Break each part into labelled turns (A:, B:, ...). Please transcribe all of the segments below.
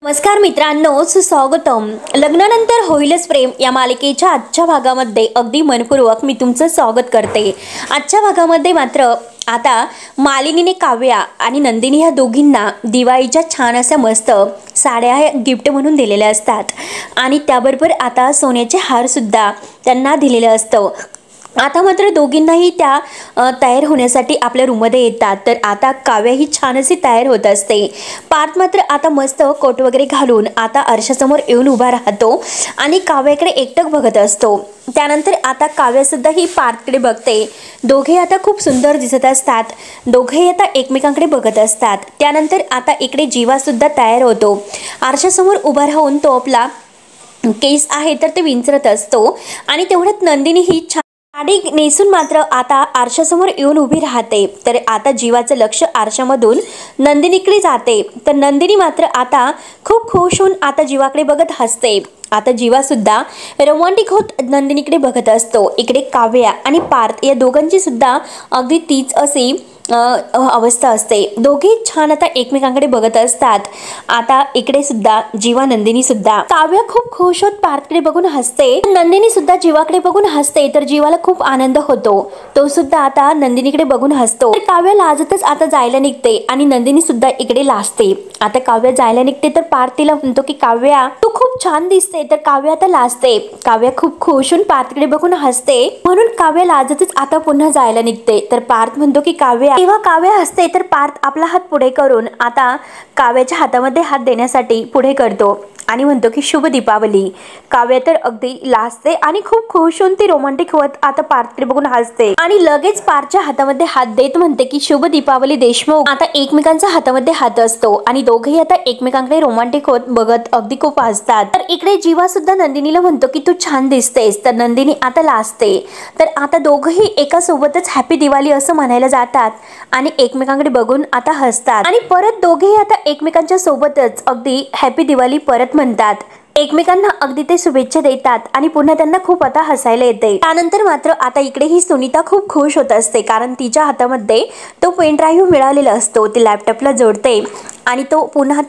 A: नमस्कार मित्रांनो, सुस्वागतम. लग्नानंतर होईलच प्रेम या मालिकेच्या आजच्या भागामध्ये अगदी मनपूर्वक मी तुमचं स्वागत करते. आजच्या भागामध्ये मात्र आता मालिनीने काव्या आणि नंदिनी ह्या दोघींना दिवाळीच्या छान अशा मस्त साड्या गिफ्ट म्हणून दिलेल्या असतात आणि त्याबरोबर आता सोन्याचे हार सुद्धा त्यांना दिलेलं असतं. आता मात्र दोघींनाही त्या तयार होण्यासाठी आपल्या रूममध्ये येतात. तर आता काव्या ही छान अशी तयार होत असते. पार्थ मात्र आता मस्त कोट वगैरे घालून आता आरशासमोर येऊन उभा राहतो आणि काव्याकडे एकटक बघत असतो. त्यानंतर आता काव्यासुद्धा ही पार्थकडे बघते. दोघे आता खूप सुंदर दिसत असतात. दोघेही आता एकमेकांकडे बघत असतात. त्यानंतर आता इकडे जीवासुद्धा तयार होतो. आरशासमोर उभा राहून तो आपला केस आहे तर ते विंचरत असतो आणि तेवढ्यात नंदिनी ही साडी नेसून मात्र आता आरशासमोर येऊन उभी राहते. तर आता जीवाचं लक्ष आरशामधून नंदिनीकडे जाते. तर नंदिनी मात्र आता खूप खुश होऊन आता जीवाकडे बघत हसते. आता जीवा सुद्धा रोमॅन्टिक होत नंदिनीकडे बघत असतो. इकडे काव्या आणि पार्थ या दोघांची सुद्धा अगदी तीच अशी अवस्था असते. दोघे छान आता एकमेकांकडे बघत असतात. आता इकडे सुद्धा जीवा नंदिनी सुद्धा काव्या खूप खुश होत पार्थकडे बघून हसते. नंदिनी सुद्धा जीवाकडे बघून हसते. तर जीवाला खूप आनंद होतो. तो सुद्धा आता नंदिनीकडे बघून हसतो. तर काव्या लाजतच आता जायला निघते आणि नंदिनी सुद्धा इकडे लाजते. आता काव्या जायला निघते तर पार्थ तिला म्हणतो की काव्या तू खूप छान दिसते. तर काव्या आता लाजते. काव्या खूप खुश होऊन पार्थकडे बघून हसते म्हणून काव्या लाजतच आता पुन्हा जायला निघते. तर पार्थ म्हणतो की काव्या, तेव्हा काव्या हसते. तर पार्थ आपला हात पुढे करून आता काव्याच्या हातामध्ये हात देण्यासाठी पुढे करतो आणि म्हणतो की शुभ दीपावली. काव्या तर अगदी लाजते आणि खूप खुश होऊन ती रोमॅन्टिक होत आता पार्थकडे बघून हसते आणि लगेच पार्थच्या हातामध्ये हात देत म्हणते की शुभ दीपावली देशमुख. आता एकमेकांचा हातामध्ये हात असतो आणि दोघेही आता एकमेकांकडे रोमॅन्टिक होत बघत अगदी खूप हसतात. तर इकडे जीवा सुद्धा नंदिनीला म्हणतो की तू छान दिसतेस. तर नंदिनी आता लाजते. तर आता दोघंही एका सोबतच हॅपी दिवाळी असं म्हणायला जातात आणि एकमेकांकडे बघून आता हसतात आणि परत दोघेही आता एकमेकांच्या सोबतच अगदी हॅपी दिवाळी परत म्हणतात. एकमेकांना अगदी ते शुभेच्छा देतात आणि पुन्हा त्यांना खूप आता हसायला येते. त्यानंतर मात्र आता इकडे ही सुनीता खूप खुश होत असते कारण तिच्या हातामध्ये तो पेन ड्राईव्ह मिळालेला असतो. ती लॅपटॉपला जोडते आणि तो पुन्हा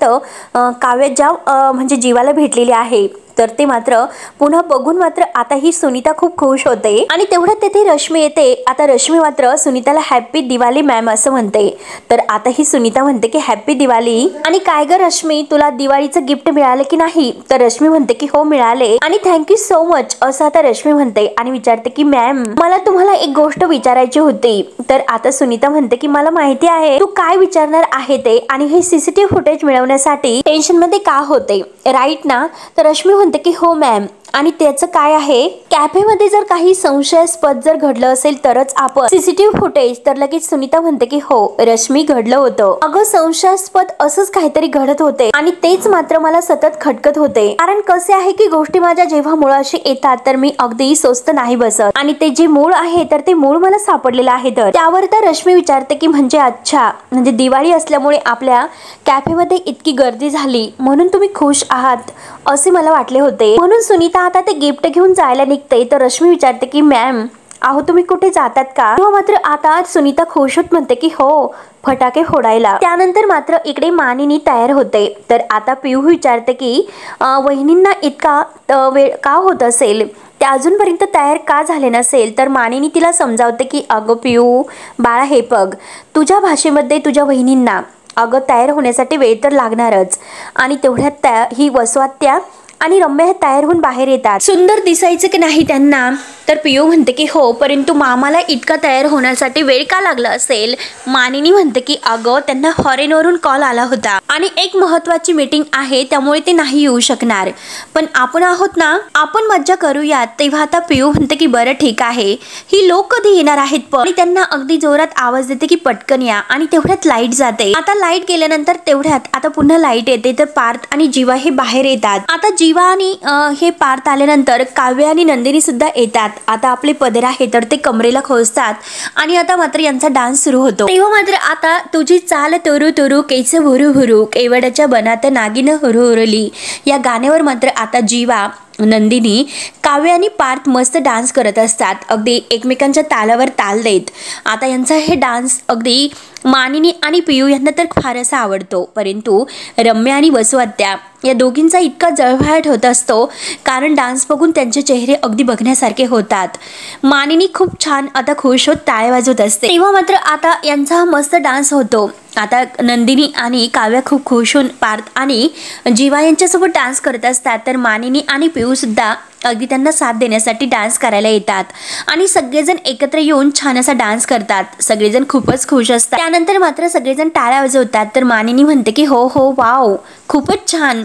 A: काव्य ज्या म्हणजे जीवाला भेटलेली आहे तर ते मात्र पुन्हा बघून मात्र आता ही सुनीता खूप खुश होते आणि तेवढ्यात तेथे रश्मी येते. आता रश्मी मात्र सुनीताला हॅपी दिवाळी मॅम असं म्हणते. तर आता ही सुनीता म्हणते की हॅपी दिवाळी आणि काय ग रश्मी, तुला दिवाळीचं गिफ्ट मिळालं की नाही. तर रश्मी म्हणते की हो मिळाले आणि थँक्यू सो मच असं आता रश्मी म्हणते आणि विचारते की मॅम मला तुम्हाला एक गोष्ट विचारायची होती. तर आता सुनीता म्हणते की मला माहिती आहे तू काय विचारणार आहे ते आणि हे सीसीटीव्ही फुटेज मिळवण्यासाठी टेन्शन मध्ये का होते राईट ना. तर रश्मी म्हणते की हो मॅम आणि त्याचं काय आहे, कॅफेमध्ये जर काही संशयास्पद जर घडलं असेल तरच आपण सीसीटीव्ही फुटेज. तर लगेच सुनीता म्हणते की हो रश्मी घडलं होतं अगं, संशयास्पद असंच काहीतरी घडत होते आणि तेच मात्र मला सतत खटकत होते. कारण कसे आहे की गोष्टी माझ्या जेव्हा मुळाशी येतात तर मी अगदी स्वस्त नाही बसत आणि ते जे मूळ आहे तर ते मूळ मला सापडलेलं आहे. तर त्यावर तर रश्मी विचारते की म्हणजे अच्छा, म्हणजे दिवाळी असल्यामुळे आपल्या कॅफेमध्ये इतकी गर्दी झाली म्हणून तुम्ही खुश आहात असे मला वाटले होते. म्हणून सुनीता आता ते गिफ्ट घेऊन जायला निघते. तर रश्मी विचारते की मॅम अहो तुम्ही कुठे जातात का. तेव्हा मात्र आता सुनीता खुश होत म्हणते की हो फटाके फोडायला. त्यानंतर मात्र इकडे मानिनी तयार होते. तर आता पियू विचारते की वहिनींना इतका वेळ का होत असेल, त्या अजूनपर्यंत तयार का झाले नसेल. तर मानिनी तिला समजावते की अगं पियू बाळा हे बघ, तुझ्या भाषेमध्ये तुझ्या वहिनींना अगं तयार होण्यासाठी वेळ तर लागणारच आणि तेवढ्यात ही वसवात्या आणि रम्या तयार होऊन बाहेर येतात. सुंदर दिसायचं की नाही त्यांना. तर पियू म्हणते की हो, परंतु मामाला इतका तयार होण्यासाठी वेळ का लागला असेल. मानिनी म्हणते की अगं त्यांना फॉरेनवरून कॉल आला होता आणि एक महत्वाची मीटिंग आहे त्यामुळे ते नाही येऊ शकणार. पण आपण आहोत ना, आपण मज्जा करूयात. तेव्हा आता पियू म्हणते की बरं ठीक आहे, ही लोक कधी येणार आहेत. पण त्यांना अगदी जोरात आवाज देते की पटकन या आणि तेवढ्यात लाईट जाते. आता लाईट गेल्यानंतर तेवढ्यात आता पुन्हा लाईट येते. तर पार्थ आणि जीवा हे बाहेर येतात. आता जीवा आणि हे पार्थ आल्यानंतर काव्य आणि नंदिनी सुद्धा येतात. आता आपले पदर आहे तर ते कमरेला खोसतात आणि आता मात्र यांचा डान्स सुरू होतो. तेव्हा मात्र आता तुझी चाल तुरु तुरु केस भुरू भुरू केवड्याच्या बनात नागिन हुरहुरली या गाण्यावर मात्र आता जीवा नंदिनी काव्य आणि पार्थ मस्त डान्स करत असतात अगदी एकमेकांच्या तालावर ताल देत. आता यांचा हे डान्स अगदी मानिनी आणि पियू यांना तर फार असा आवडतो. परंतु रम्या आणि वसुआत्या या दोघींचा इतका जळफळाट होत असतो कारण डान्स बघून त्यांचे चेहरे अगदी बघण्यासारखे होतात. मानिनी खूप छान आता खुश होत टाळ्या वाजवत असते. तेव्हा मात्र आता यांचा मस्त डान्स होतो. आता नंदिनी आणि काव्या खूप खुश होऊन पार्थ आणि जीवा यांच्यासोबत डान्स करत असतात. तर मानिनी आणि पिऊ सुद्धा अगदी त्यांना साथ देण्यासाठी डान्स करायला येतात आणि सगळेजण एकत्र येऊन छान असा डान्स करतात. सगळेजण खूपच खुश असतात. त्यानंतर मात्र सगळेजण टाळ्या वाजवतात. तर मानिनी म्हणते की हो हो वाव, खूपच छान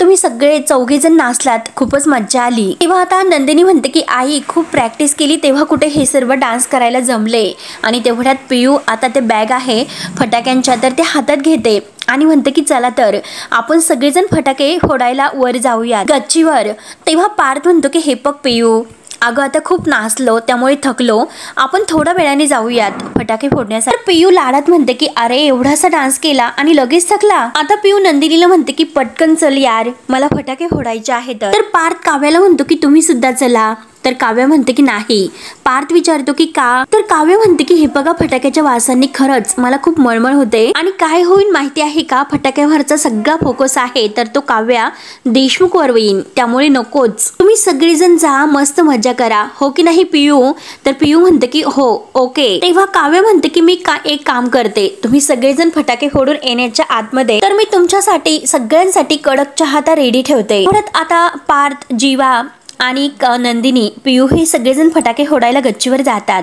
A: तुम्ही सगळे चौघेजण नाचलात, खूपच मज्जा आली. तेव्हा आता नंदिनी म्हणते की आई खूप प्रॅक्टिस केली तेव्हा कुठे हे सर्व डान्स करायला जमले. आणि तेवढ्यात पियू आता ते बॅग आहे फटाक्यांच्या तर ते हातात घेते आणि म्हणते की चला तर आपण सगळेजण फटाके फोडायला वर जाऊया गच्चीवर. तेव्हा पार्थ म्हणतो की हे बघ पियू, अगं आता खूप नाचलो त्यामुळे थकलो, आपण थोड्या वेळाने जाऊयात फटाके फोडण्यासाठी. पियू लाडात म्हणते की अरे एवढासा डान्स केला आणि लगेच थकला. आता पियू नंदिनीला म्हणते की पटकन चल यार, मला फटाके फोडायचे आहेत. तर पार्थ काव्याला म्हणतो की तुम्ही सुद्धा चला. तर काव्या म्हणते की नाही. पार्थ विचारतो की का. तर काव्या म्हणते की हे बघा फटाक्याच्या वासांनी खरंच मला खूप मळमळ होते आणि काय होईल माहिती आहे का, फटाक्यावरचा सगळा फोकस आहे तर तो काव्या देशमुख वर येईन, त्यामुळे नकोच. तुम्ही सगळेजण जा, मस्त मजा करा, हो की नाही पियू. तर पियू म्हणते की हो ओके. तेव्हा काव्या म्हणते की मी एक काम करते, तुम्ही सगळेजण फटाके फोडून येण्याच्या आतमध्ये तर मी तुमच्यासाठी सगळ्यांसाठी कडक चहा रेडी ठेवते. परत आता पार्थ, जीवा आणि नंदिनी, पियू हे सगळेजण फटाके फोडायला गच्चीवर जातात.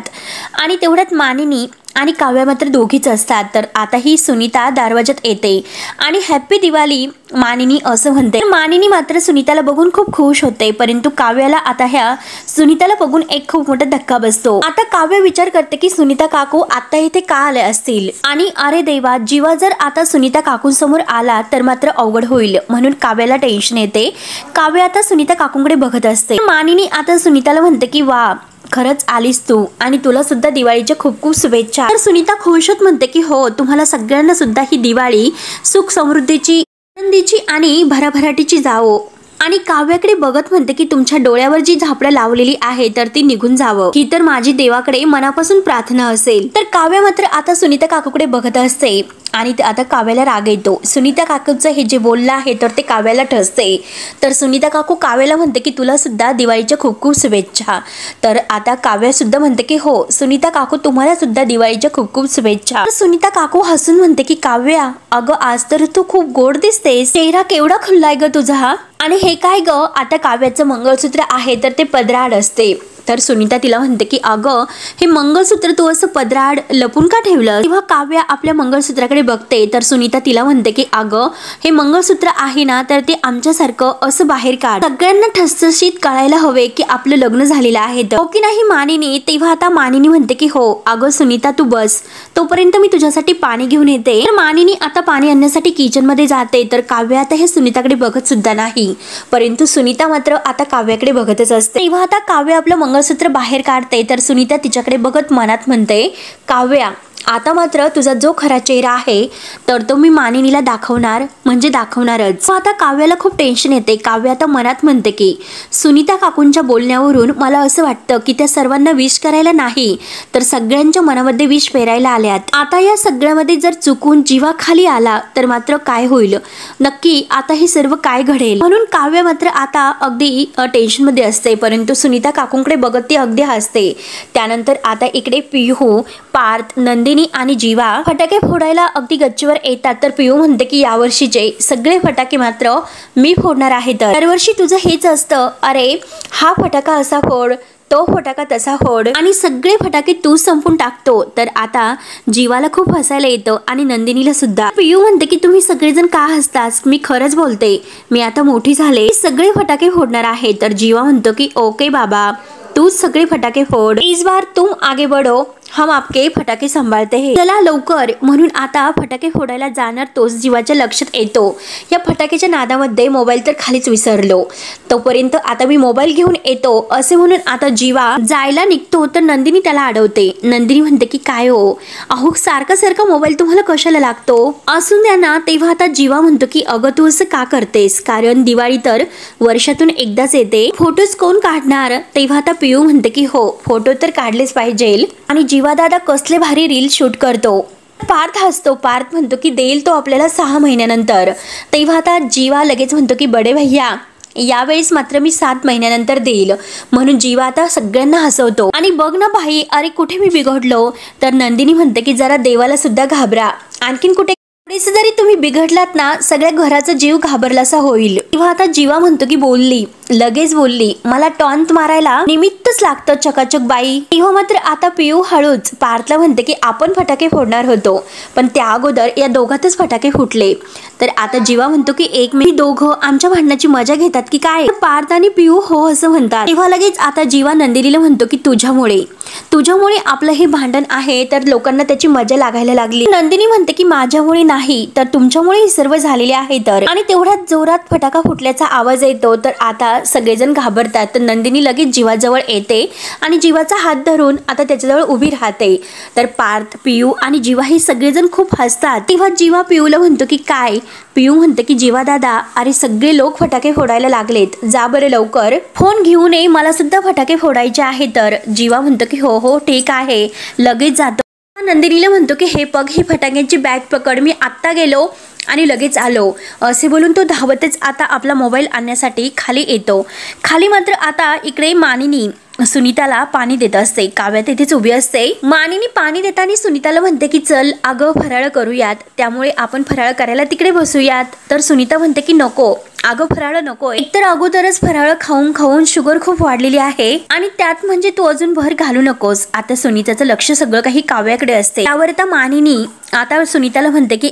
A: आणि तेवढ्यात मानिनी आणि काव्या मात्र दोघीच असतात. तर आता ही सुनीता दरवाजात येते आणि हॅप्पी दिवाळी मानिनी असं म्हणते. मानिनी मात्र सुनीताला बघून खूप खुश होते, परंतु काव्याला आता ह्या सुनीताला बघून एक खूप मोठा धक्का बसतो. आता काव्य विचार करते की सुनीता काकू आता इथे का आले असतील आणि अरे देवा, जीवा जर आता सुनीता काकूंसमोर आला तर मात्र अवघड होईल, म्हणून काव्याला टेन्शन येते. काव्य आता सुनीता काकूंकडे बघत असते. मानिनी आता सुनीताला म्हणते की वा, खरंच आलीस तू आणि तुला सुद्धा दिवाळीच्या खूप खूप शुभेच्छा. तर सुनीता खुश होत म्हणते की हो, तुम्हाला सगळ्यांना सुद्धा ही दिवाळी सुख समृद्धीची, आनंदीची आणि भराभराटीची जावो. आणि काव्याकडे बघत म्हणते की तुमच्या डोळ्यावर जी झापडं लावलेली आहे तर ती निघून जावं, ही तर माझी देवाकडे मनापासून प्रार्थना असेल. तर काव्या मात्र आता सुनीता काकूकडे बघत असते आणि आता काव्याला राग येतो. सुनीता काकूचं हे जे बोललं आहे तर ते काव्याला ठसते. तर सुनीता काकू काव्याला म्हणते की तुला सुद्धा दिवाळीच्या खूप खूप शुभेच्छा. तर आता काव्या सुद्धा म्हणते की हो सुनीता काकू, तुम्हाला सुद्धा दिवाळीच्या खूप खूप शुभेच्छा. तर सुनीता काकू हसून म्हणते की काव्या, अगं आज तर तू खूप गोड दिसतेस, चेहरा केवढा खुल्लाय ग तुझा. आणि हे काय ग, आता काव्याचं मंगळसूत्र आहे तर ते पदराड असते. तर सुनीता तिला म्हणते की अगं हे मंगळसूत्र तू असं पदराड लपून का ठेवलं. तेव्हा काव्या आपल्या मंगळसूत्राकडे बघते. तर सुनीता तिला म्हणते की अगं हे मंगळसूत्र आहे ना तर ते आमच्यासारखं असं बाहेर काढ, सगळ्यांना ठसठशीत कळायला हवे की आपलं लग्न झालेलं आहे, हो की नाही मानिनी. तेव्हा आता मानिनी म्हणते की हो अगं सुनीता तू बस, तोपर्यंत मी तुझ्यासाठी पाणी घेऊन येते. तर मानिनी आता पाणी आणण्यासाठी किचन मध्ये जाते. तर काव्या आता हे सुनीताकडे बघत सुद्धा नाही, परंतु सुनीता मात्र आता काव्याकडे बघतच असते. तेव्हा आता काव्य आपलं मंगळसूत्र बाहेर काढते. तर सुनीता तिच्याकडे बघत मनात म्हणते, काव्या आता मात्र तुझा जो खरा चेहरा आहे तर तो मी मानिनीला दाखवणार म्हणजे दाखवणारच. आता काव्याला खूप टेन्शन येते. काव्य आता मनात म्हणते की सुनीता काकूंच्या बोलण्यावरून मला असं वाटतं की त्या सर्वांना विश करायला नाही तर सगळ्यांच्या मनामध्ये विश पेरायला आल्यात. आता या सगळ्यामध्ये जर चुकून जीवा खाली आला तर मात्र काय होईल, नक्की आता हे सर्व काय घडेल. म्हणून काव्य मात्र आता अगदी टेन्शन मध्ये असते, परंतु सुनीता काकूंकडे बघत ती अगदी हसते. त्यानंतर आता इकडे पियू, पार्थ, नंदिनी आणि जीवा फटाके फोडायला अगदी गच्चीवर येतात. तर पियू म्हणते की यावर्षीचे सगळे फटाके मात्र मी फोडणार आहे. तर दरवर्षी तुझं हेच असतं, अरे हा फटाका असा फोड, तो फटाका तसा फोड आणि सगळे फटाके तू संपून टाकतो. तर आता जीवाला खूप हसायला येतं आणि नंदिनीला सुद्धा. पियू म्हणते की तुम्ही सगळेजण का हसतास, मी खरंच बोलते, मी आता मोठी झाले, सगळे फटाके फोडणार आहे. तर जीवा म्हणतो की ओके बाबा, तू सगळे फटाके फोड, इस बार तुम आगे बढ़ो, हम आपके फटाके सांभाळते हैं, चला लवकर. म्हणून आता फटाके फोडायला जाणार तोच जीवाच्या लक्षात येतो या फटाक्याच्या नादामध्ये मोबाईल तर खालीच विसरलो, तोपर्यंत आता मी मोबाईल घेऊन येतो असे म्हणून आता जीवा जायला निघतो. तर नंदिनी त्याला अडवते. नंदिनी म्हणते की काय हो, अहो सारखा सारखा मोबाईल तुम्हाला कशाला लागतो, असून द्या ना. तेव्हा आता जीवा म्हणतो की अगं तू असं का करतेस, कारण दिवाळी तर वर्षातून एकदाच येते, फोटोज कोण काढणार. तेव्हा आता पियू म्हणते की हो फोटो तर काढलेच पाहिजे आणि जीवा दादा कसले भारी रील शूट करतो. पार्थ हसतो. पार्थ म्हणतो की देईल तो आपल्याला 6 महिन्यानंतर. तेव्हा आता जीवा लगेच म्हणतो की बडे भैया यावेळेस मात्र मी 7 महिन्यानंतर देईल. म्हणून जीवा आता सगळ्यांना हसवतो. आणि बघ ना भाई, अरे कुठे मी बिघडलो. तर नंदिनी म्हणते की जरा देवाला सुद्धा घाबरा. आणखीन कुठे थोडेसे जरी तुम्ही बिघडलात ना, सगळ्या घराचा जीव घाबरलासा होईल. तेव्हा आता जीवा म्हणतो की लगेच बोलली मला टॉन्ट मारायला निमित्तच लागतं चकाचक बाई. तेव्हा मात्र आता पियू हळूच पार्थला म्हणते की आपण फटाके फोडणार होतो, पण त्या अगोदर या दोघातच फटाके फुटले. तर आता जीवा म्हणतो की एक मिनिट, दोघं आमच्या भांडणाची मजा घेतात की काय. पार्थ आणि पियू हो असं म्हणतात. तेव्हा लगेच आता जीवा नंदिनीला म्हणतो की तुझ्यामुळे आपलं हे भांडण आहे, तर लोकांना त्याची मजा लागायला लागली. नंदिनी म्हणते की माझ्यामुळे नाही, तर तुमच्यामुळे हे सर्व झालेले आहे. तर आणि तेवढ्यात जोरात फटाका फुटल्याचा आवाज येतो. तर आता सगळेजण घाबरतात. तर नंदिनी लगेच जीवाजवळ येते आणि जीवाचा हात धरून आता त्याच्याजवळ उभी राहते. तर पार्थ, पियू आणि जीवा हे सगळेजण खूप हसतात. तेव्हा जीवा पियूला म्हणतो की काय. पियू म्हणते की जीवा दादा, अरे सगळे लोक फटाके फोडायला लागलेत, जा बरं लवकर फोन घेऊन ये, मला सुद्धा फटाके फोडायचे आहे. तर जीवा म्हणतो की हो ठीक आहे, लगेच जातो. नंदिनीला म्हणतो की हे पग, ही फटाक्यांची बॅग पकड, मी आत्ता गेलो आणि लगेच आलो. असे बोलून तो धावतच आता आपला मोबाईल आणण्यासाठी खाली येतो. खाली मात्र आता इकडे मानिनी सुनीताला पाणी देत असते. काव्या तिथेच उभी असते. मानिनी पाणी देताना सुनीताला म्हणते की चल अगं फराळ करूयात, त्यामुळे आपण फराळ करायला तिकडे बसूयात. तर सुनीता म्हणते की नको अगं फराळ नको, एकतर अगोदरच फराळ खाऊन खाऊन शुगर खूप वाढलेली आहे आणि त्यात म्हणजे तू अजून भर घालू नकोस. आता सुनीताचं लक्ष सगळं काही काव्याकडे असते. त्यावर आता मानिनी आता सुनीताला म्हणते की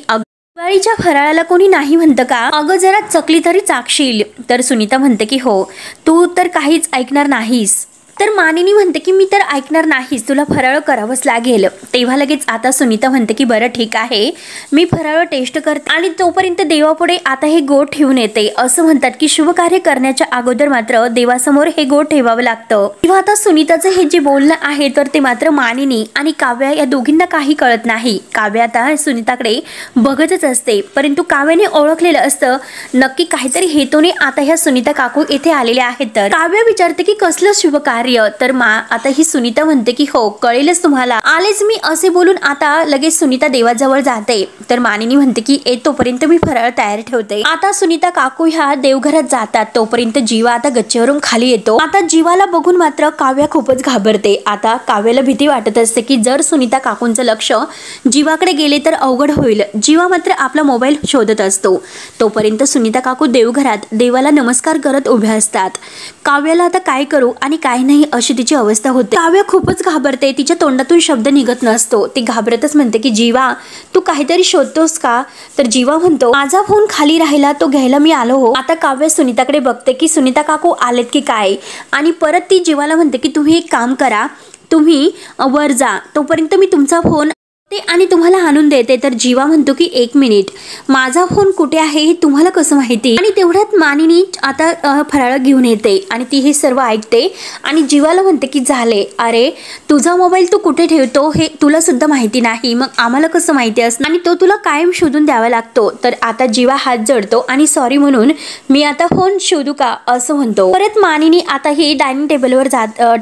A: दिवाळीच्या फराळाला कोणी नाही म्हणतं का, अगं जरा चकली तरी चाखशील. तर सुनीता म्हणते की हो, तू तर काहीच ऐकणार नाहीस. तर मानिनी म्हणते की मी तर ऐकणार नाहीच, तुला फराळ करावंच लागेल. तेव्हा लगेच आता सुनीता म्हणते की बरं ठीक आहे, मी फराळ टेस्ट करते आणि तोपर्यंत देवापुढे आता हे गोड ठेवून येते. असं म्हणतात की शुभ कार्य करण्याच्या अगोदर मात्र देवासमोर हे गोड ठेवावं लागतं. तेव्हा आता सुनीताचं हे जे बोलणं आहे तर ते मात्र मानिनी आणि काव्या या दोघींना काही कळत नाही. काव्या आता सुनीताकडे बघतच असते, परंतु काव्याने ओळखलेलं असतं नक्की काहीतरी हेतूने आता ह्या सुनीता काकू येथे आलेल्या आहेत. तर काव्या विचारते की कसलं शुभ कार्य. तर आता ही सुनीता म्हणते की हो कळेलच तुम्हाला, आलेच मी. असे बोलून आता लगेच सुनीता देवाजवळ जाते. तर मानिनी म्हणते की तोपर्यंत मी फराळ तयार ठेवते. आता सुनीता काकू ह्या देवघरात जातात. तोपर्यंत जीवा आता गच्चीवरून खाली येतो. आता जीवाला बघून मात्र काव्या खूपच घाबरते. आता काव्याला भीती वाटत असते की जर सुनीता काकूंचं लक्ष जीवाकडे गेले तर अवघड होईल. जीवा मात्र आपला मोबाईल शोधत असतो. तोपर्यंत सुनीता काकू देवघरात देवाला नमस्कार करत उभ्या असतात. काव्याला आता काय करू आणि काय नाही अशी तिची अवस्था होते. काव्या खूपच घाबरते. तिच्या तोंडातून शब्द निघत नसतो. ती घाबरतच म्हणते की जीवा तू काहीतरी शोधतोस का. तर जीवा म्हणतो माझा फोन खाली राहिला, तो घ्यायला मी आलो हो. आता काव्या सुनीताकडे बघते की सुनीता काकू आलेत की काय आणि परत ती जीवाला म्हणते की तुम्ही एक काम करा, तुम्ही वर जा, तोपर्यंत मी तुमचा फोन ते आणि तुम्हाला आणून देते. तर जीवा म्हणतो की एक मिनिट, माझा फोन कुठे आहे हे तुम्हाला कसं माहिती. आणि तेवढ्यात मानिनी आता फराळ घेऊन येते आणि ती हे सर्व ऐकते आणि जीवाला म्हणते की झाले, अरे तुझा मोबाईल तू कुठे ठेवतो हे तुला सुद्धा माहिती नाही, मग आम्हाला कसं माहिती असणार आणि तो तुला कायम शोधून द्यावा लागतो. तर आता जीवा हात जोडतो आणि सॉरी म्हणून मी आता फोन शोधू का असं म्हणतो. परत मानिनी आता ही डायनिंग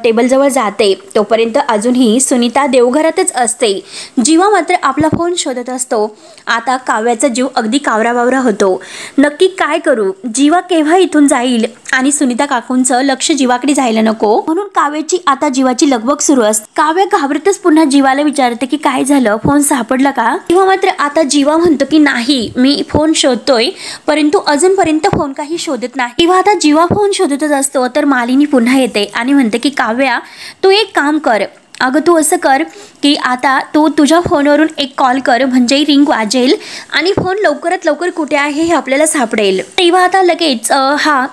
A: टेबलजवळ जाते. तोपर्यंत अजूनही सुनीता देवघरातच असते. जीवा मात्र आपला फोन शोधत असतो. आता काव्याचा जीव अगदी कावराबावरा होतो. नक्की काय करू, जीवा केव्हा इथून जाईल आणि सुनीता काकूंचं लक्ष जीवाकडे जायला नको म्हणून काव्याची आता जीवाची लगबग सुरू असते. काव्या घाबरतच पुन्हा जीवाला विचारते की काय झालं, फोन सापडला का. तेव्हा मात्र आता जीवा म्हणतो की नाही, मी फोन शोधतोय परंतु अजूनपर्यंत फोन काही शोधत नाही. तेव्हा आता जीवा फोन शोधतच असतो. तर मालिनी पुन्हा येते आणि म्हणते की काव्या तू एक काम कर, अगं तू असं कर की आता तू तुझ्या फोनवरून एक कॉल कर, म्हणजे रिंग वाजेल आणि फोन लवकरात लवकर कुठे आहे हे आपल्याला सापडेल. तेव्हा आता लगेच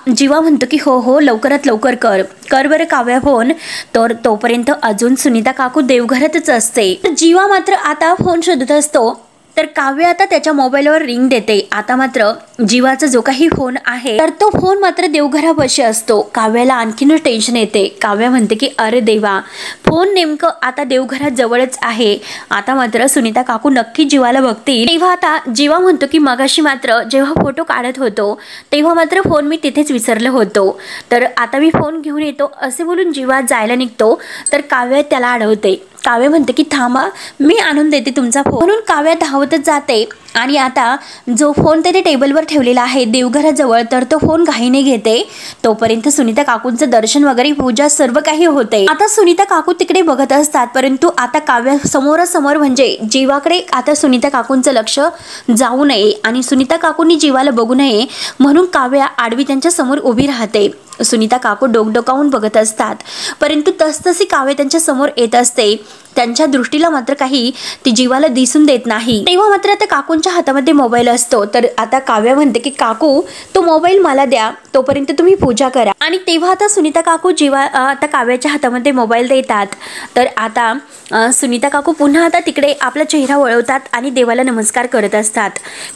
A: जीवा म्हणतो की हो लवकरात लवकर कर बरं काव्या फोन. तर तोपर्यंत अजून सुनीता काकू देवघरातच असते. जीवा मात्र आता फोन शोधत असतो. तर काव्य आता त्याच्या मोबाईलवर रिंग देते. आता मात्र जीवाचा जो काही फोन आहे तर तो फोन मात्र देवघरापाशी असतो. काव्याला आणखीनच टेन्शन येते. काव्या म्हणते की अरे देवा, फोन नेमकं आता देवघरात जवळच आहे. आता मात्र सुनीता काकू नक्की जीवाला बघतील. तेव्हा आता जीवा म्हणतो की मगाशी मात्र जेव्हा फोटो काढत होतो तेव्हा मात्र फोन मी तिथेच विसरलो होतो, तर आता मी फोन घेऊन येतो. असे बोलून जीवा जायला निघतो. तर काव्य त्याला अडवते. काव्य म्हणते की थांबा, मी आणून देते तुमचा फोन, म्हणून काव्य धावतच जाते आणि आता जो फोन त्याने टेबलवर ठेवलेला आहे देवघराजवळ, तर तो फोन घाईने घेते. तोपर्यंत सुनीता काकूंचं दर्शन वगैरे, पूजा सर्व काही होते. आता सुनीता काकू तिकडे बघत असतात, परंतु आता काव्य समोरासमोर म्हणजे जीवाकडे आता सुनीता काकूंचं लक्ष जाऊ नये आणि सुनीता काकूंनी जीवाला बघू नये म्हणून काव्य आडवी त्यांच्या समोर उभी राहते. सुनीता काकू डोकावून बघत असतात, परंतु तसतशी काव्य त्यांच्या समोर येत असते. त्यांच्या दृष्टीला मात्र काही ती जीवाला दिसून देत नाही. तेव्हा मात्र आता काकूंच्या हातामध्ये मोबाईल असतो. तर आता काव्य म्हणते की काकू, तो मोबाईल मला द्या, तोपर्यंत तुम्ही पूजा करा. आणि तेव्हा आता सुनीता काकू आता काव्याच्या हातामध्ये मोबाईल देतात. तर आता सुनीता काकू पुन्हा आता तिकडे आपला चेहरा वळवतात आणि देवाला नमस्कार करत असतात.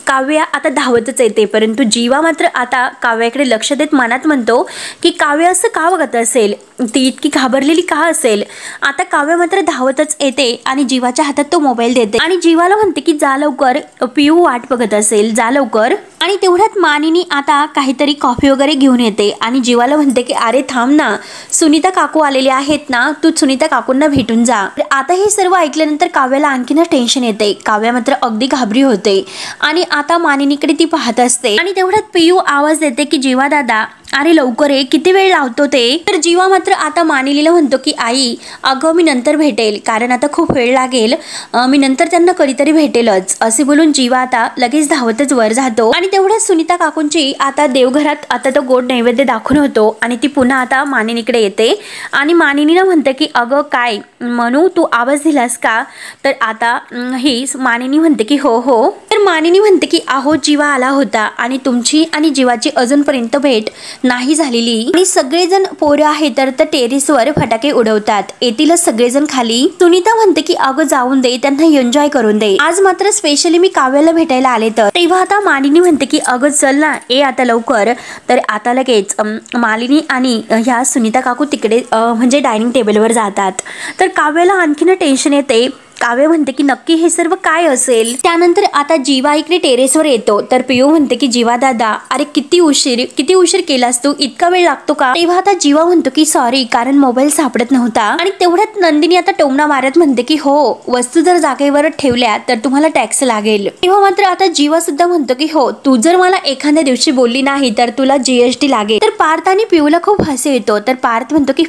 A: काव्य आता धावतच येते, परंतु जीवा मात्र आता काव्याकडे लक्ष देत मनात म्हणतो की काव्य असं का बघत असेल, ती इतकी घाबरलेली का असेल. आता काव्य मात्र धावतच येते आणि जीवाच्या हातात तो मोबाईल देते आणि जीवाला म्हणते की जा लवकर, पिऊ वाट बघत असेल, जा लवकर. आणि तेवढ्यात मानिनी आता काहीतरी कॉफी वगैरे घेऊन येते आणि जीवाला म्हणते की अरे थांब ना, सुनीता काकू आलेले आहेत ना, तू सुनीता काकूंना भेटून जा. आता हे सर्व ऐकल्यानंतर काव्याला आणखीनच टेन्शन येते. काव्य मात्र अगदी घाबरी होते आणि आता मानिनीकडे ती पाहत असते आणि तेवढ्यात पियू आवाज देते की जीवा दादा, अरे लवकर ये, किती वेळ लावतो ते. तर जीवा मात्र आता मानिनीला म्हणतो की आई अगं मी नंतर भेटेल, कारण आता खूप वेळ लागेल, मी नंतर त्यांना कधीतरी भेटेलच, असे बोलून जीवा आता लगेच धावतच वर जातो. आणि तेवढ्याच सुनीता काकूंची आता देवघरात आता तो गोड नैवेद्य दाखवून होतो आणि ती पुन्हा आता मानिनीकडे येते आणि मानिनीला म्हणते की अगं काय म्हणू, तू आवाज दिलास का. तर आता ही मानिनी म्हणते की हो हो. तर मानिनी म्हणते की अहो जीवा आला होता आणि तुमची आणि जीवाची अजूनपर्यंत भेट नाही झालेली आणि सगळेजण पोरं आहेत तर टेरेसवर फटाके उडवतात, येतीलच सगळेजण खाली. सुनीता म्हणते की अगं जाऊन दे, त्यांना एन्जॉय करून दे, आज मात्र स्पेशली मी काव्याला भेटायला आले. तर तेव्हा आता मालिनी म्हणते की अगं चल ना, ये आता लवकर. तर आता लगेच मालिनी आणि ह्या सुनीता काकू तिकडे म्हणजे डायनिंग टेबलवर जातात. तर काव्याला आणखीन टेन्शन येते. काव्य म्हणते की नक्की हे सर्व काय असेल. त्यानंतर आता जीवा इकडे टेरेसवर येतो. तर पियू म्हणते की जीवा दादा, अरे किती उशीर केलास तू, इतका वेळ लागतो का. तेव्हा आता जीवा म्हणतो की सॉरी, कारण मोबाईल सापडत नव्हता. आणि तेवढ्यात नंदिनी आता टोमणा मारत म्हणते की हो, वस्तू जर जागेवर ठेवल्या तर तुम्हाला टॅक्स लागेल. तेव्हा मात्र आता जीवा सुद्धा म्हणतो की हो, तू जर मला एखाद्या दिवशी बोलली नाही तर तुला GST लागेल. तर पार्थ आणि पियूला खूप हसू येतो. तर पार्थ म्हणतो की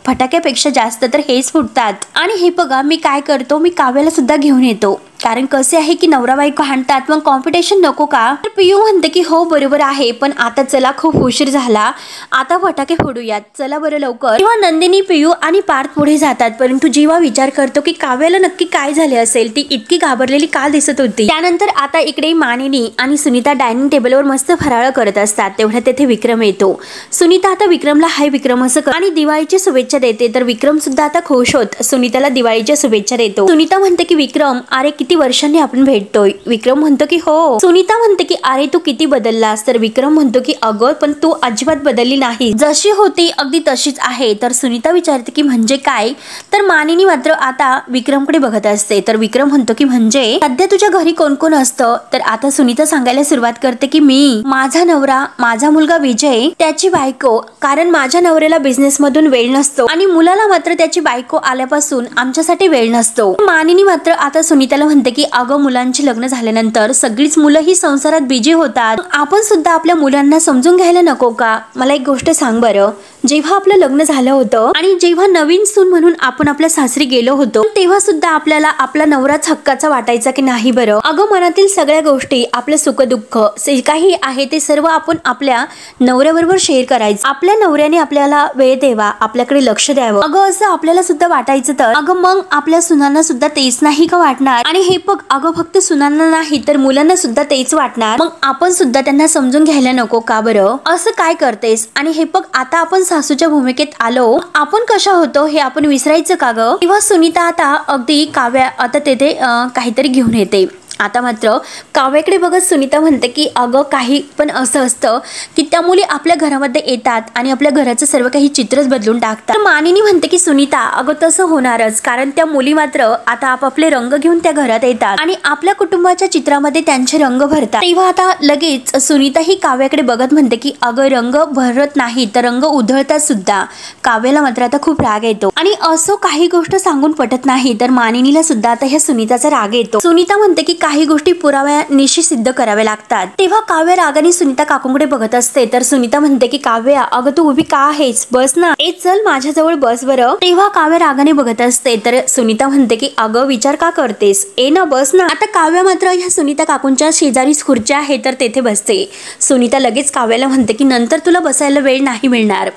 A: फटाक्यापेक्षा जास्त तर हेच फुटतात. आणि हे बघा मी काय करतो, मी काव्याला सुद्धा घेऊन येतो, कारण कसे आहे की नवरा बायको भांडतात, मग कॉम्पिटिशन नको का. तर पियू म्हणते की हो बरोबर आहे, पण आता चला खूप उशीर झाला, आता फटाके फोडूयात, चला बरं लवकर. तेव्हा नंदिनी, पियू आणि पार्थ पुढे जातात, परंतु जीवा विचार करतो की काव्याला नक्की काय झाले असेल, ती इतकी घाबरलेली का दिसत होती. त्यानंतर आता इकडे मानिनी आणि सुनीता डायनिंग टेबलवर मस्त फराळ करत असतात. तेवढ्या तेथे विक्रम येतो. सुनीता आता विक्रमला हाय विक्रम असं आणि दिवाळीची शुभेच्छा देते. तर विक्रम सुद्धा आता खुश होत सुनीताला दिवाळीच्या शुभेच्छा देतो. सुनीता म्हणते की विक्रम, अरे किती वर्षांनी आपण भेटतोय. विक्रम म्हणतो की हो. सुनीता म्हणते की अरे तू किती बदललास. तर विक्रम म्हणतो की अगं पण तू अजिबात बदलली नाही, जशी होती अगदी तशीच आहे. तर सुनीता विचारते की म्हणजे काय. तर मानिनी मात्र आता विक्रमकडे बघत असते. तर विक्रम म्हणतो की म्हणजे सध्या तुझ्या घरी कोण कोण असतं. तर आता सुनीता सांगायला सुरुवात करते की मी, माझा नवरा, माझा मुलगा विजय, त्याची बायको, कारण माझ्या नवऱ्याला बिझनेस मधून वेळ नसतो आणि मुलाला मात्र त्याची बायको आल्यापासून आमच्यासाठी वेळ नसतो. मानिनी मात्र आता सुनीताला म्हणते की अगं मुलांची लग्न झाल्यानंतर सगळीच मुलं ही संसारात बिझी होतात, आपण सुद्धा आपल्या मुलांना समजून घ्यायला नको का. मला एक गोष्ट सांग बरं, जेव्हा आपलं लग्न झालं होतं आणि जेव्हा नवीन सून म्हणून आपण आपल्या सासरी गेलो होतो, तेव्हा सुद्धा आपल्याला आपला नवराच हक्काचा वाटायचा की नाही बरं. अगं मनातील सगळ्या गोष्टी, आपलं सुख दुःख जे काही आहे ते सर्व आपण आपल्या नवऱ्याबरोबर शेअर करायचं. आपल्या नवऱ्याने आपल्याला वेळ द्यावा, आपल्याकडे लक्ष द्यावं. अगं असं आपल्याला सुद्धा वाटायचं. तर अगं मग आपल्या सुनांना सुद्धा तेच नाही का वाटणार. आणि हे बघ अगं फक्त सुनांना नाही तर मुलांना सुद्धा तेच वाटणार. मग आपण सुद्धा त्यांना समजून घ्यायला नको का बरं. असं काय करतेस. आणि हे बघ आता आपण सासूच्या भूमिकेत आलो, आपण कशा होतो हे आपण विसरायचं का ग. तेव्हा सुनीता आता अगदी काव्या आता तेथे काहीतरी घेऊन येते आता मात्र काव्याकडे बघत सुनीता म्हणते की अगं काही पण असं असतं की त्या मुली आपल्या घरामध्ये येतात आणि आपल्या घराचं सर्व काही चित्रच बदलून टाकतात। तर मानिनी म्हणते की सुनीता अगं तसं होणारच, कारण त्या मुली मात्र आता आपापले रंग घेऊन त्या घरात येतात आणि आपल्या कुटुंबाच्या चित्रामध्ये त्यांचे रंग भरतात। तेव्हा आता लगेच सुनीता ही काव्याकडे बघत म्हणते की अगं रंग भरत नाही तर रंग उधळतात सुद्धा। काव्याला मात्र आता खूप राग येतो आणि असं काही गोष्ट सांगून पटत नाही तर मानिनीला सुद्धा आता ह्या सुनीताचा राग येतो। सुनीता म्हणते की काही गोष्टी पुराव्यानिशी सिद्ध कराव्या लागतात। तेव्हा काव्य रागाने सुनीता काकूंकडे बघत असते तर सुनीता म्हणते की काव्या अगं तू उभी का आहेस, बस ना, ए चल माझ्याजवळ बस बरं। तेव्हा काव्य रागाने बघत असते तर सुनीता म्हणते की अगं विचार का करतेस, ए ना बस ना। आता काव्य मात्र ह्या सुनीता काकूंच्या शेजारीच खुर्ची आहे तर तेथे बसते। सुनीता लगेच काव्याला म्हणते की नंतर तुला बसायला वेळ नाही मिळणार।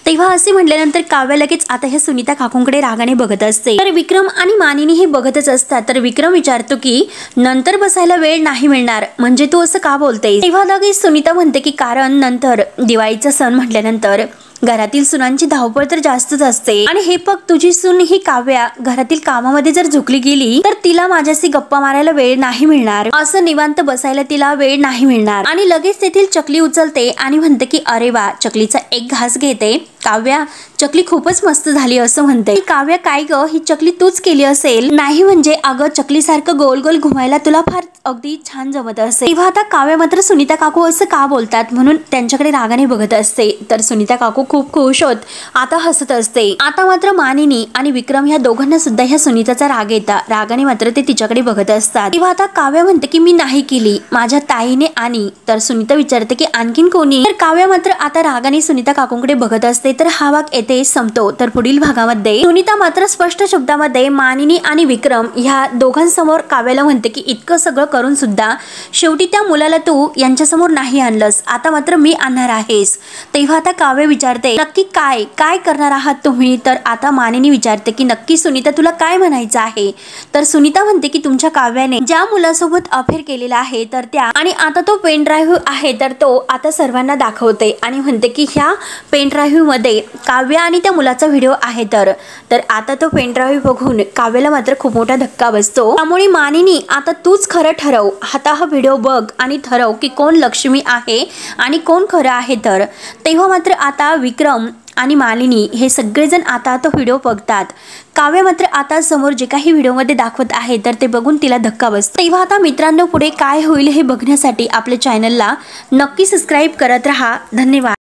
A: तेव्हा असे म्हटल्यानंतर काव्य लगेच आता ह्या सुनीता काकूंकडे रागाने बघत असते तर विक्रम आणि मानिनी हे बघतच असतात। तर विक्रम विचारतो की नंतर बसायला वेळ नाही मिळणार म्हणजे तू असं का बोलतेस। तेव्हा लगेच सुनीता म्हणते की कारण नंतर दिवाळीचा सण म्हटल्यानंतर घरातील सुनांची धावपळ तर जास्तच असते आणि हे बघ तुझी सून ही काव्या घरातील कामामध्ये जर झुकली गेली तर तिला माझ्याशी गप्पा मारायला वेळ नाही मिळणार, असं निवांत बसायला तिला वेळ नाही मिळणार। आणि लगेच तेथील चकली उचलते आणि म्हणते की अरे वा, चकलीचा एक घास घेते, काव्या चकली खूपच मस्त झाली असं म्हणते। काव्या काय ग, ही चकली तूच केली असेल, नाही म्हणजे अगं चकलीसारखं गोल गोल घुमायला तुला फार अगदी छान जमत असेल। तेव्हा आता काव्या मात्र सुनीता काकू असं का बोलतात म्हणून त्यांच्याकडे रागाने बघत असते तर सुनीता काकू खूप खुश होत आता हसत असते। आता मात्र मानिनी आणि विक्रम ह्या दोघांना सुद्धा ह्या सुनीताचा राग येतात, रागाने मात्र ते तिच्याकडे बघत असतात। तेव्हा आता काव्या म्हणते की मी नाही केली, माझ्या ताईने आणि तर सुनीता विचारते की आणखीन कोणी, तर काव्या मात्र आता रागाने सुनीता काकूंकडे बघत असते। तर हा भाग येथे संपतो तर पुढील भागामध्ये सुनीता मात्र स्पष्ट शब्दामध्ये मानिनी आणि विक्रम ह्या दोघांसमोर काव्याला म्हणते की इतकं सगळं करून सुद्धा शेवटी त्या मुलाला तू यांच्यासमोर नाही आणलंस, आता मात्र मी आणणार आहेस। तेव्हा आता काव्य विचारते नक्की काय काय करणार आहात तुम्ही, तर आता मानिनी विचारते की नक्की सुनीता तुला काय म्हणायचं आहे, तर सुनीता म्हणते की तुमच्या काव्याने ज्या मुलासोबत अफेअर केलेला आहे तर त्या आणि आता तो पेन ड्राईव्ह आहे तर तो आता सर्वांना दाखवते आणि म्हणते की ह्या पेन ड्राईव्ह मध्ये काव्य आणि त्या मुलाचा व्हिडिओ आहे तर आता तो पेन ड्राईव्ह बघून काव्याला मात्र खूप मोठा धक्का बसतो। त्यामुळे मानिनी आता तूच खरं ठरव, आता हा व्हिडिओ बघ आणि ठरव की कोण लक्ष्मी आहे आणि कोण खरं आहे। तर तेव्हा मात्र आता विक्रम आणि मालिनी हे सगळेजण आता तो व्हिडिओ बघतात। काव्य मात्र आता समोर जे काही व्हिडिओमध्ये दाखवत आहे तर ते बघून तिला धक्का बसतो। तेव्हा आता मित्रांनो पुढे काय होईल हे बघण्यासाठी आपल्या चॅनलला नक्की सबस्क्राईब करत राहा। धन्यवाद।